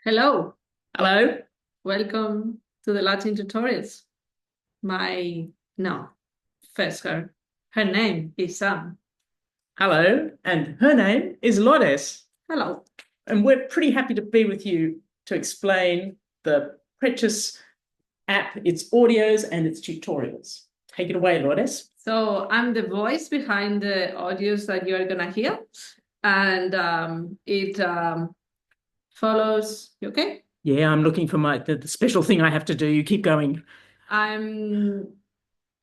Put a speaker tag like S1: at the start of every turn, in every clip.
S1: Hello,
S2: Hello,
S1: welcome to the Latin tutorials. No, first her name is Sam.
S2: hello, and her name is Lourdes,
S1: Hello.
S2: and we're pretty happy to be with you to explain the Preces app, its audios and its tutorials. Take it away, Lourdes.
S1: So I'm the voice behind the audios that you're gonna hear, and it follows. You okay?
S2: Yeah, I'm looking for the special thing I have to do. You keep going.
S1: I'm.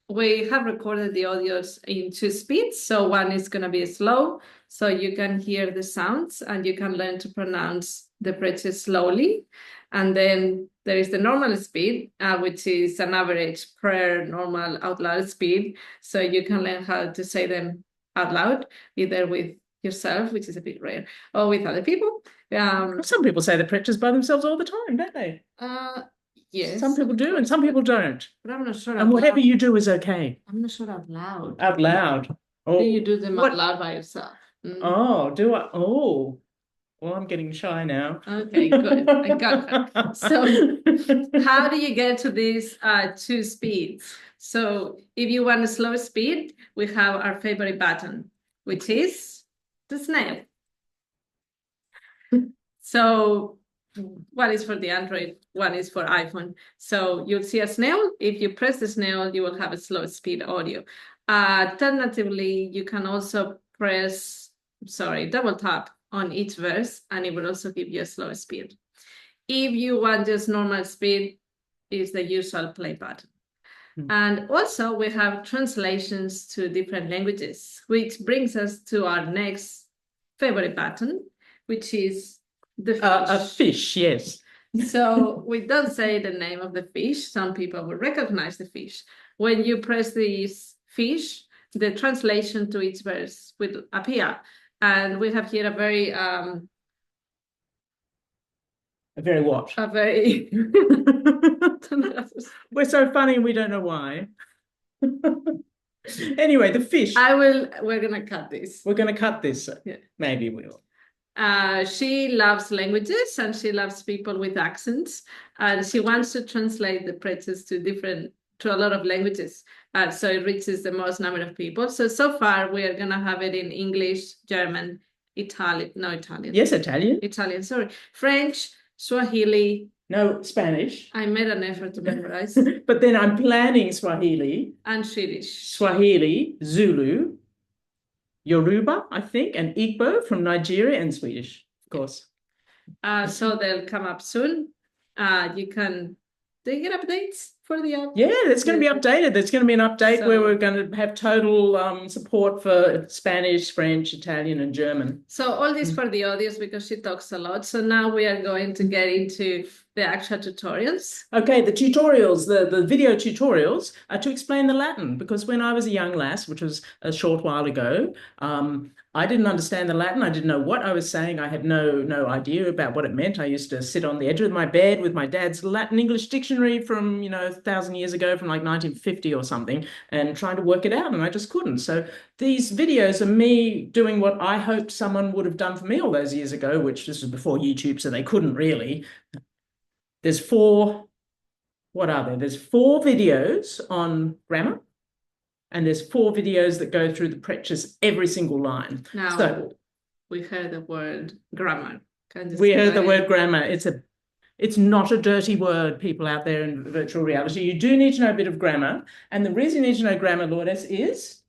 S1: We have recorded the audios in two speeds, so one is gonna be slow, so you can hear the sounds and you can learn to pronounce the phrases slowly. And then there is the normal speed, which is an average per normal out loud speed. So you can learn how to say them out loud, either with yourself, which is a bit rare, or with other people.
S2: Some people say the Preces by themselves all the time, don't they?
S1: Uh,
S2: Some
S1: yes,
S2: people
S1: of
S2: do, and
S1: course,
S2: some people don't.
S1: but I'm not sure
S2: And
S1: out
S2: whatever
S1: loud.
S2: you do is okay.
S1: I'm not sure out loud.
S2: Out loud.
S1: Do you
S2: Oh,
S1: do them out
S2: what?
S1: loud by yourself? Mm.
S2: Oh, do I? Oh, well, I'm getting shy now.
S1: Okay, good. I got her. So how do you get to these two speeds? So if you want a slow speed, we have our favorite button, which is the snail. So one is for the Android, one is for iPhone. So you'll see a snail. If you press the snail, you will have a slow speed audio. Alternatively, you can also double tap on each verse, and it will also give you a slow speed. If you want just normal speed, is the usual play button. And also we have translations to different languages, which brings us to our next favorite button, which is the fish.
S2: A fish, yes.
S1: So we don't say the name of the fish. Some people will recognize the fish. When you press this fish, the translation to each verse will appear. And we have here
S2: A very what?
S1: a very
S2: We're so funny and we don't know why. Anyway, the fish.
S1: we're gonna cut this.
S2: We're going to cut this.
S1: Yeah.
S2: Maybe we'll.
S1: She loves languages and she loves people with accents, and she wants to translate the pretzels to a lot of languages. So it reaches the most number of people. So far we are gonna have it in English, German,
S2: Yes, Italian.
S1: Italian, sorry, French, Swahili.
S2: No, Spanish.
S1: I made an effort to memorize.
S2: But then I'm planning Swahili,
S1: And Swedish.
S2: Zulu, Yoruba, I think, and Igbo from Nigeria, and Swedish, of course.
S1: So they'll come up soon. You can they get updates for the app.
S2: Yeah, it's going to be updated. There's going to be an update where we're going to have total support for Spanish, French, Italian, and German.
S1: So all this for the audience because she talks a lot. So now we are going to get into the actual tutorials.
S2: Okay, the tutorials, the video tutorials are to explain the Latin, because when I was a young lass, which was a short while ago, I didn't understand the Latin. I didn't know what I was saying. I had no idea about what it meant. I used to sit on the edge of my bed with my dad's Latin English dictionary from, 1,000 years ago, from like 1950 or something, and trying to work it out, and I just couldn't. So these videos are me doing what I hoped someone would have done for me all those years ago, which this was before YouTube, so they couldn't really. There's four, what are there? There's four videos on grammar, and there's four videos that go through the Preces every single line.
S1: Now,
S2: so
S1: we heard the word grammar.
S2: We heard the word grammar. It's not a dirty word, people out there in virtual reality. You do need to know a bit of grammar. And the reason you need to know grammar, Lourdes, is?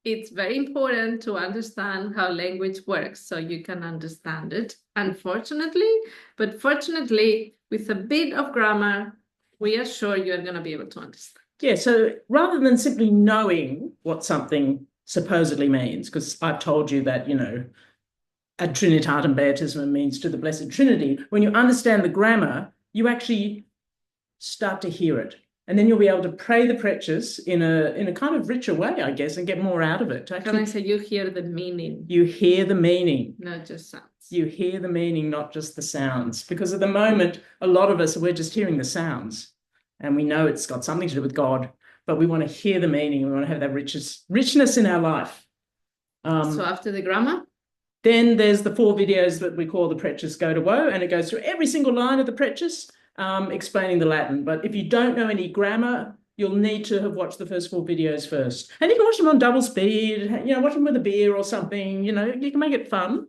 S1: It's very important to understand how language works so you can understand it, unfortunately. But fortunately, with a bit of grammar, we are sure you're going to be able to understand.
S2: Yeah, so rather than simply knowing what something supposedly means, because I've told you that, ad Trinitatem Beatismum means to the Blessed Trinity, when you understand the grammar, you actually start to hear it. And then you'll be able to pray the Preces in a kind of richer way, I guess, and get more out of it.
S1: Can I say you hear the meaning?
S2: You hear the meaning.
S1: Not just sounds.
S2: You hear the meaning, not just the sounds. Because at the moment, a lot of us, we're just hearing the sounds. And we know it's got something to do with God, but we want to hear the meaning. We want to have that richness in our life.
S1: So after the grammar?
S2: Then there's the 4 videos that we call the Preces Go to Woe, and it goes through every single line of the Preces, explaining the Latin. But if you don't know any grammar, you'll need to have watched the first 4 videos first. And you can watch them on double speed, watch them with a beer or something, you can make it fun.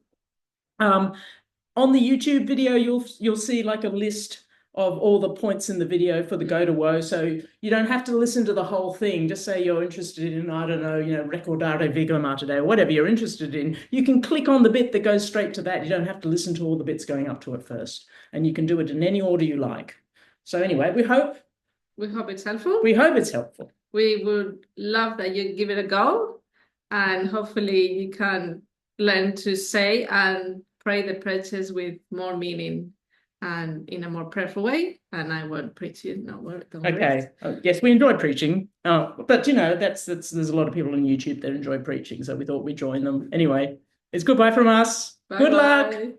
S2: On the YouTube video, you'll see like a list of all the points in the video for the Go to Woe. So you don't have to listen to the whole thing. Just say you're interested in, I don't know, Recordare Vigor today, or whatever you're interested in. You can click on the bit that goes straight to that. You don't have to listen to all the bits going up to it first. And you can do it in any order you like. So anyway, we hope
S1: it's helpful.
S2: We hope it's helpful.
S1: We would love that you give it a go, and hopefully you can learn to say and pray the Preces with more meaning and in a more prayerful way. And I won't preach you. No, don't
S2: okay. Yes, we enjoy preaching. But that's there's a lot of people on YouTube that enjoy preaching, so we thought we'd join them. Anyway, it's goodbye from us.
S1: Bye
S2: Good
S1: bye.
S2: luck.